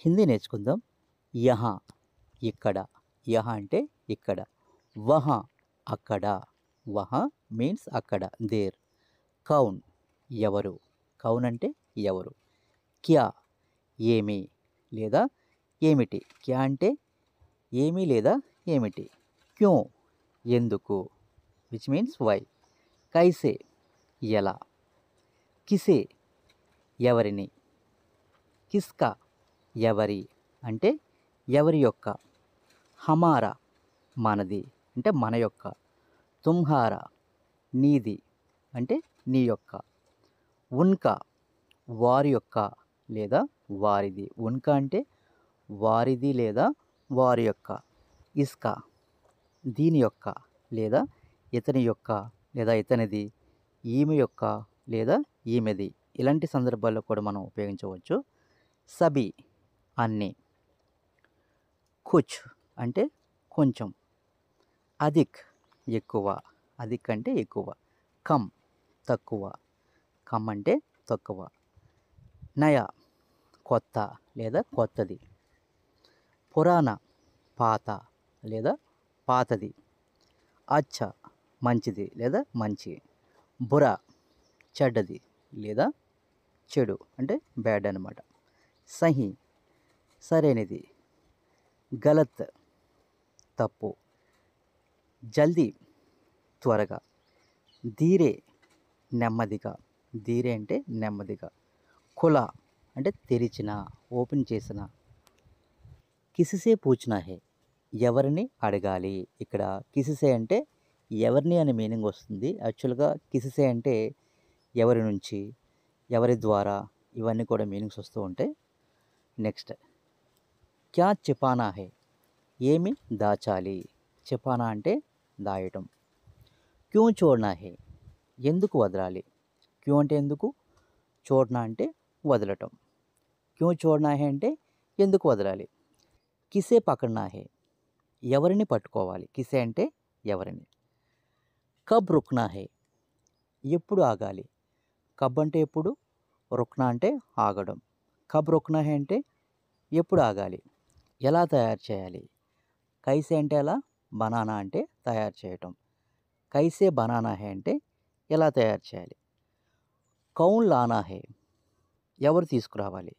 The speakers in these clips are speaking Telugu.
హిందీ నేర్చుకుందాం. యహా ఇక్కడ, యహ అంటే ఇక్కడ, వహ అక్కడ, వహ మీన్స్ అక్కడ దేర్, కౌన్ ఎవరు, కౌన్ అంటే ఎవరు, క్యా ఏమి లేదా ఏమిటి, క్యా అంటే ఏమి లేదా ఏమిటి, క్యూ ఎందుకు విచ్ మీన్స్ వై, కైసే ఎలా, కిసే ఎవరిని, కిస్కా ఎవరి అంటే ఎవరి యొక్క, హమారా మనది అంటే మన యొక్క, తుమ్హారా నీది అంటే నీ యొక్క, ఉన్కా వారి యొక్క లేదా వారిది, ఉన్కా అంటే వారిది లేదా వారి యొక్క, ఇస్కా దీని యొక్క లేదా ఇతని యొక్క లేదా ఇతనిది, ఈమె యొక్క లేదా ఈమెది, ఇలాంటి సందర్భాల్లో కూడా మనం ఉపయోగించవచ్చు. సబి అన్ని, కుచ్ అంటే కొంచెం, అధిక్ ఎక్కువ, అధిక్ అంటే ఎక్కువ, కమ్ తక్కువ, కమ్ అంటే తక్కువ, నయా కొత్త లేదా కొత్తది, పురాణ పాత లేదా పాతది, అచ్చ మంచిది లేదా మంచి, బురా చెడ్డది లేదా చెడు అంటే బ్యాడ్ అనమాట, సహీ సరైనది, గలత్ తప్పు, జల్దీ త్వరగా, ధీరే నెమ్మదిగా, ధీరే అంటే నెమ్మదిగా, ఖులా అంటే తెరిచిన ఓపెన్ చేసిన, కిసిసే పూछना है ఎవరిని అడగాలి, ఇక్కడ కిసిసే అంటే ఎవరిని అనే మీనింగ్ వస్తుంది. యాక్చువల్గా కిసిసే అంటే ఎవరి నుంచి, ఎవరి ద్వారా, ఇవన్నీ కూడా మీనింగ్స్ వస్తూ ఉంటాయి. నెక్స్ట్ క్యా చిపానా హే ఏమి దాచాలి, చిపానా అంటే దాయటం, క్యూ చోడ్నా హే ఎందుకు వదలాలి, క్యూ అంటే ఎందుకు, చోడ్నా అంటే వదలటం, క్యూ చోడ్నా హే అంటే ఎందుకు వదలాలి, కిసే పకడ్నా హే ఎవరిని పట్టుకోవాలి, కిసే అంటే ఎవరిని, కబ్ రుక్నా హే ఎప్పుడు ఆగాలి, కబ్ అంటే ఎప్పుడు, రుక్నా అంటే ఆగడం, కబ్ రుక్నా హే అంటే ఎప్పుడు ఆగాలి, ఎలా తయారు చేయాలి, కైసే అంటే ఎలా, బనానా అంటే తయారు చేయటం, కైసే బనానా హే అంటే ఎలా తయారు చేయాలి, కౌన్ లానా హే ఎవరు తీసుకురావాలి,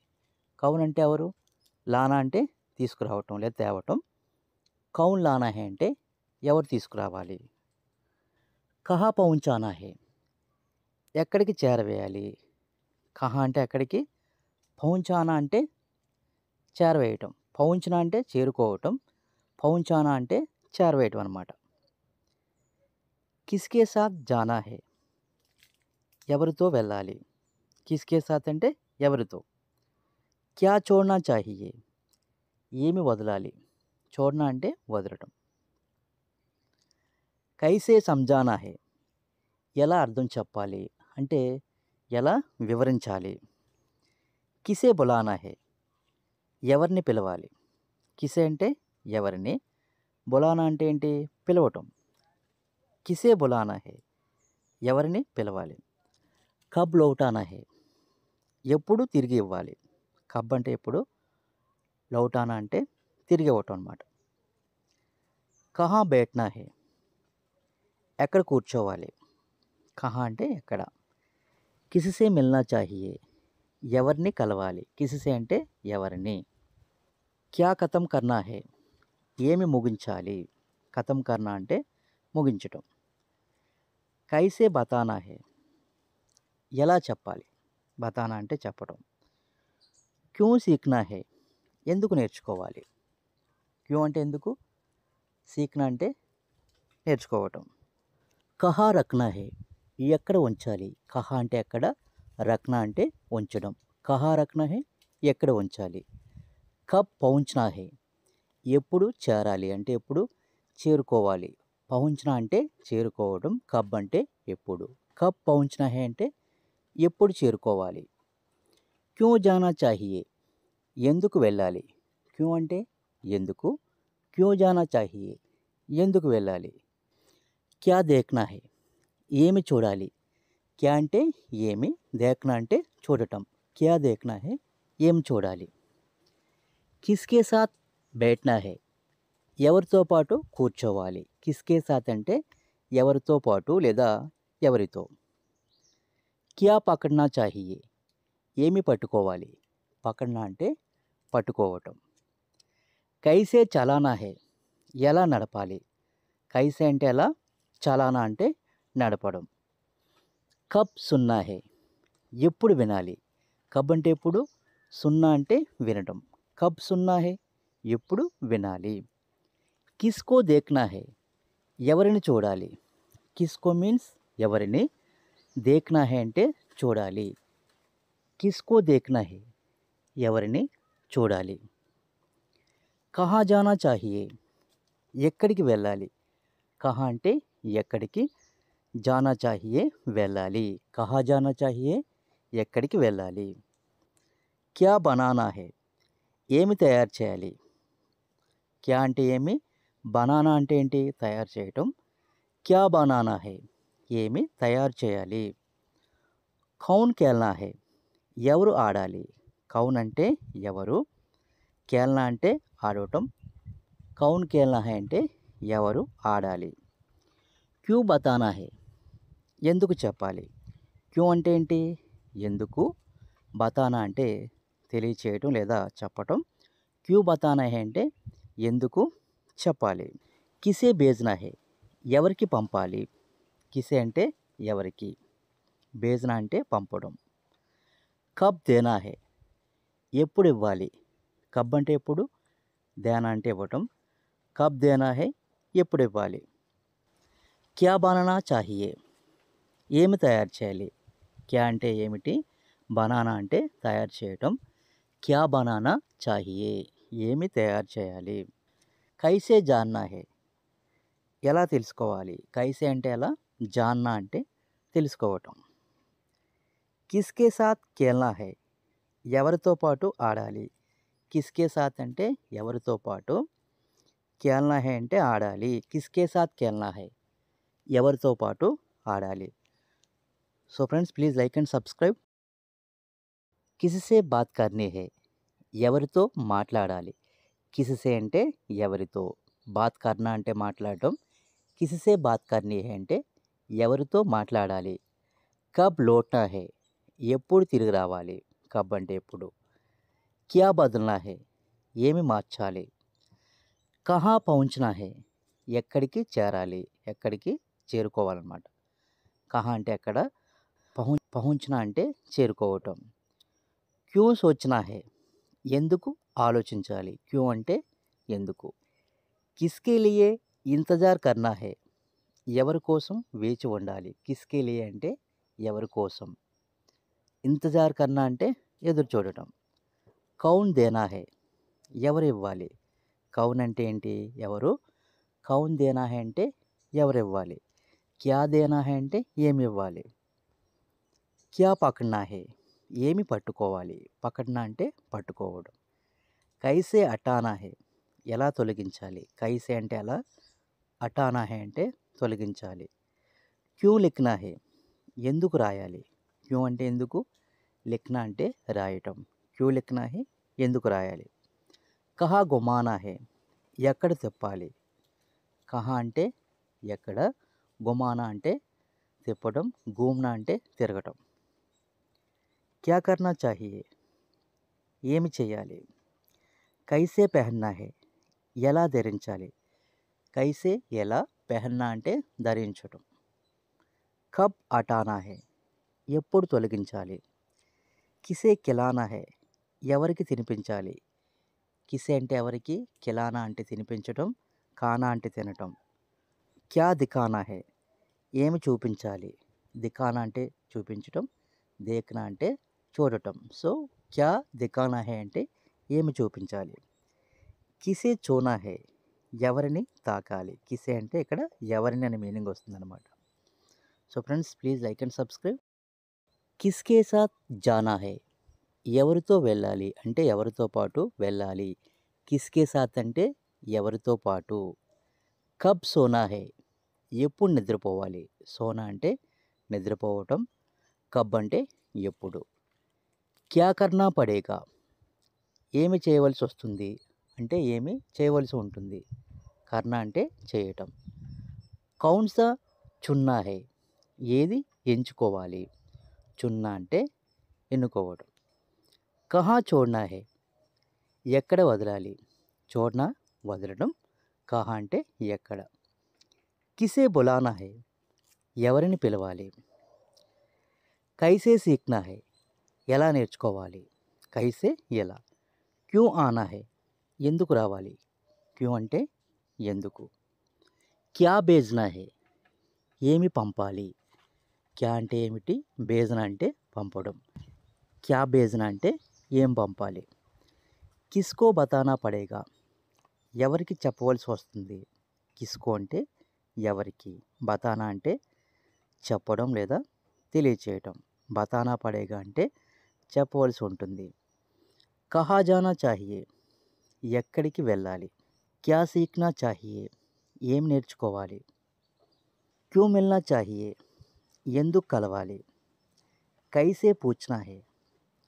కౌన్ అంటే ఎవరు, లానా అంటే తీసుకురావటం లేదా తేవటం, కౌన్ లానా హే అంటే ఎవరు తీసుకురావాలి, కహా పౌంచానా హే ఎక్కడికి చేరవేయాలి, కహా అంటే ఎక్కడికి, పౌంచానా అంటే చేరవేయటం, పౌంచనా అంటే చేరుకోవటం, పౌంచానా అంటే చేరవేయటం అనమాట, కిస్కే సాత్ జానా హే ఎవరితో వెళ్ళాలి, కిస్కే సాత్ అంటే ఎవరితో, క్యా చోడ్నా చాహియే ఏమి వదలాలి, చోడ్నా అంటే వదలటం, కైసే సంజానా హే ఎలా అర్థం చెప్పాలి అంటే ఎలా వివరించాలి, కిసే బులానా హే ఎవరిని పిలవాలి, కిసే అంటే ఎవరిని, బులానా అంటే ఏంటి పిలవటం, కిసే బులానా హే ఎవరిని పిలవాలి, కబ్ లౌటానా హే ఎప్పుడు తిరిగి ఇవ్వాలి, కబ్ అంటే ఎప్పుడు, లౌటానా అంటే తిరిగి ఇవ్వటం అనమాట, కహా బేట్నా హే ఎక్కడ కూర్చోవాలి, కహా అంటే ఎక్కడ, కిసిసే మిల్నా చాహియే ఎవరిని కలవాలి, కిసిసే అంటే ఎవరిని, క్యా ఖతం కర్నా హే ఏమి ముగించాలి, ఖతం కర్నా అంటే ముగించటం, కైసే బతానా హే ఎలా చెప్పాలి, బతానా అంటే చెప్పటం, క్యూ సీక్నా హే ఎందుకు నేర్చుకోవాలి, క్యూ అంటే ఎందుకు, సీక్నా అంటే నేర్చుకోవటం, కహా రక్నా హే ఎక్కడ ఉంచాలి, కహా అంటే ఎక్కడ, రక్నా అంటే ఉంచడం, కహా రక్నా హే ఎక్కడ ఉంచాలి, కబ్ పౌంచ్నా హే ఎప్పుడు చేరాలి అంటే ఎప్పుడు చేరుకోవాలి, పౌంచ్నా అంటే చేరుకోవడం, కబ్ అంటే ఎప్పుడు, కబ్ పౌంచ్నా హే అంటే ఎప్పుడు చేరుకోవాలి, క్యూ జానా చాహియే ఎందుకు వెళ్ళాలి, క్యూ అంటే ఎందుకు, క్యూ జానా చాహియే ఎందుకు వెళ్ళాలి, క్యా దేఖ్నా హే ఏమి చూడాలి, క్యా అంటే ఏమి, దేఖ్నా అంటే చూడటం, క్యా దేఖ్నా హే ఏం చూడాలి, కిస్కే సాత్ బైఠనా హై, ఎవరితో పాటు కూర్చోవాలి. కిస్కే సాత్ అంటే ఎవరితో పాటు లేదా ఎవరితో. క్యా పకడ్నా చాహియే, ఏమి పట్టుకోవాలి. పకడ్నా అంటే పట్టుకోవటం. కైసే చలానా హై, ఎలా నడపాలి. కైసే అంటే ఎలా, చలానా అంటే నడపడం. కబ్ సున్నా హై, ఎప్పుడు వినాలి. కబ్ అంటే ఎప్పుడు, సున్నా అంటే వినడం. కబ్ సున్నా హై, ఎప్పుడు వినాలి. కిస్కో దేఖ్నా హై, ఎవరిని చూడాలి. కిస్కో మీన్స్ ఎవరిని, దేఖ్నా హై అంటే చూడాలి. కిస్కో దేఖ్నా హై, ఎవరిని చూడాలి. కహా జానా చాహియే, ఎక్కడికి వెళ్ళాలి. కహా అంటే ఎక్కడికి, జానా చాహియే వెళ్ళాలి. కహా జానా చాహియే, ఎక్కడికి వెళ్ళాలి. క్యా బనానా హై, ఏమి తయారు చేయాలి. క్యా అంటే ఏమి, బనానా అంటే ఏంటి, తయారు చేయటం. క్యా బనానా హై, ఏమి తయారు చేయాలి. కౌన్ కేల్నా హై, ఎవరు ఆడాలి. కౌన్ అంటే ఎవరు, కేల్నా అంటే ఆడటం. కౌన్ కేల్నా హై అంటే ఎవరు ఆడాలి. క్యూ బతానా హై, ఎందుకు చెప్పాలి. క్యూ అంటే ఏంటి, ఎందుకు. బతానా అంటే తెలియచేయటం లేదా చెప్పటం. క్యూ బతానా హై అంటే ఎందుకు చెప్పాలి. కిసే బేజ్నా హై, ఎవరికి పంపాలి. కిసే అంటే ఎవరికి, బేజ్నా అంటే పంపడం. కబ్ దేనా హై, ఎప్పుడు ఇవ్వాలి. కబ్ అంటే ఎప్పుడు, దేనా అంటే ఇవ్వటం. కబ్ దేనా హై, ఎప్పుడు ఇవ్వాలి. క్యా బనానా చాహియే, ఏమి తయారు చేయాలి. క్యా అంటే ఏమిటి, బనానా అంటే తయారు చేయటం. క్యా బనానా చాహియే, ఏమి తయారు చేయాలి. కైసే జాన్నా హై, ఎలా తెలుసుకోవాలి. కైసే అంటే ఎలా, జాన్నా అంటే తెలుసుకోవటం. కిస్కే సాత్ కేల్నా హై, ఎవరితో పాటు ఆడాలి. కిస్కే సాత్ అంటే ఎవరితో పాటు, కేల్నా హై అంటే ఆడాలి. కిస్కే సాత్ కేల్నా హై, ఎవరితో పాటు ఆడాలి. So friends, please like and subscribe. కిసిసే బాత్ కర్నీ హై, ఎవరితో మాట్లాడాలి. కిసిసే అంటే ఎవరితో, బాత్ కర్నా అంటే మాట్లాడటం. కిసిసే బాత్ కర్నీ హై అంటే ఎవరితో మాట్లాడాలి. కబ్ లోట్నా హై, ఎప్పుడు తిరిగి రావాలి. కబ్ అంటే ఎప్పుడు. క్యా బదల్నా హై, ఏమి మార్చాలి. కహా పహుంచనా హై, ఎక్కడికి చేరాలి, ఎక్కడికి చేరుకోవాలన్నమాట. కహా అంటే ఎక్కడ, పహుంచనా అంటే చేరుకోవటం. క్యూ సోచనా హై, ఎందుకు ఆలోచించాలి. క్యూ అంటే ఎందుకు. కిస్కే లియే ఇంతజార్ కర్నా హై, ఎవరి కోసం వేచి ఉండాలి. కిస్కే లియే అంటే ఎవరి కోసం. ఇంతజార్ కర్నా అంటే ఎదురు చూడటం. కౌన్ దేనా హై, ఎవరు ఇవ్వాలి. కౌన్ అంటే ఏంటి, ఎవరు. కౌన్ దేనా హై అంటే ఎవరు ఇవ్వాలి. క్యా దేనా హై అంటే ఏమి ఇవ్వాలి. క్యా పకడ్నా హై, ఏమి పట్టుకోవాలి. పకడ్నా అంటే పట్టుకోవడం. కైసే అటానా హై, ఎలా తొలగించాలి. కైసే అంటే ఎలా, అటానా హై అంటే తొలగించాలి. క్యూ లిఖ్నా హై, ఎందుకు రాయాలి. క్యూ అంటే ఎందుకు, లిఖ్నా అంటే రాయటం. క్యూ లిఖ్నా హై, ఎందుకు రాయాలి. కహా గుమానా హై, ఎక్కడ తిప్పాలి. కహా అంటే ఎక్కడ, గుమానా అంటే తిప్పడం, గూమ్నా అంటే తిరగటం. క్యా కర్నా చాహియే, ఏమి చేయాలి. కైసే పెహన్నా హై, ఎలా ధరించాలి. కైసే ఎలా, పెహన్నా అంటే ధరించటం. కబ్ అటానా హై, ఎప్పుడు తొలగించాలి. కిసే కిలానా హై, ఎవరికి తినిపించాలి. కిసే అంటే ఎవరికి, కిలానా అంటే తినిపించటం, ఖానా అంటే తినటం. క్యా దిఖానా హై, ఏమి చూపించాలి. దిఖానా అంటే చూపించటం, దేఖ్నా అంటే చూడటం. సో క్యా దిఖానా హై అంటే ఏమి చూపించాలి. కిసే చోనా హై, ఎవరిని తాకాలి. కిసే అంటే ఇక్కడ ఎవరిని అనే మీనింగ్ వస్తుందన్నమాట. So friends, please like and subscribe. కిస్కే సాత్ జానా హై, ఎవరితో వెళ్ళాలి అంటే ఎవరితో పాటు వెళ్ళాలి. కిస్కే సాత్ అంటే ఎవరితో పాటు. కబ్ సోనా హై, ఎప్పుడు నిద్రపోవాలి. సోనా అంటే నిద్రపోవటం. కబ్ అంటే ఎప్పుడు. క్యా కర్నా పడేగా, ఏమి చేయవలసి వస్తుంది అంటే ఏమి చేయవలసి ఉంటుంది. కర్ణ అంటే చేయటం. కౌన్సా చున్నా హై, ఏది ఎంచుకోవాలి. చున్నా అంటే ఎన్నుకోవడం. కహా చోడ్నా హై, ఎక్కడ వదలాలి. చోడ్నా వదలడం, కహా అంటే ఎక్కడ. కిసే బులానా హై, ఎవరిని పిలవాలి. కైసే సీఖ్నా హై, ఎలా నేర్చుకోవాలి. కైసే ఎలా. క్యూ ఆనా హై, ఎందుకు రావాలి. క్యూ అంటే ఎందుకు. క్యా బేజ్నా హై, ఏమి పంపాలి. క్యా అంటే ఏమిటి, బేజ్నా అంటే పంపడం. క్యా బేజ్నా అంటే ఏం పంపాలి. కిస్కో బతానా పడేగా, ఎవరికి చెప్పవలసి వస్తుంది. కిస్కో అంటే ఎవరికి. బతానా అంటే చెప్పడం లేదా తెలియచేయటం. బతానా పడేగా అంటే చెప్పవలసి ఉంటుంది. కహా జానా చాహియే, ఎక్కడికి వెళ్ళాలి. క్యా సీఖ్నా చాహియే, ఏం నేర్చుకోవాలి. క్యూ మిల్నా చాహియే, ఎందుకు కలవాలి. కైసే పూచ్నా హే,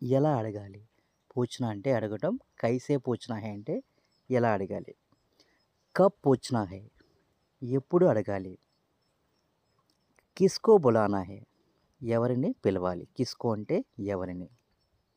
ఎలా అడగాలి. పూచ్నా అంటే అడగటం, కైసే పూచ్నా హే అంటే ఎలా అడగాలి. కబ్ పూచ్నా హే, ఎప్పుడు అడగాలి. కిస్కో బులానా హే, ఎవరిని పిలవాలి. కిస్కో అంటే ఎవరిని.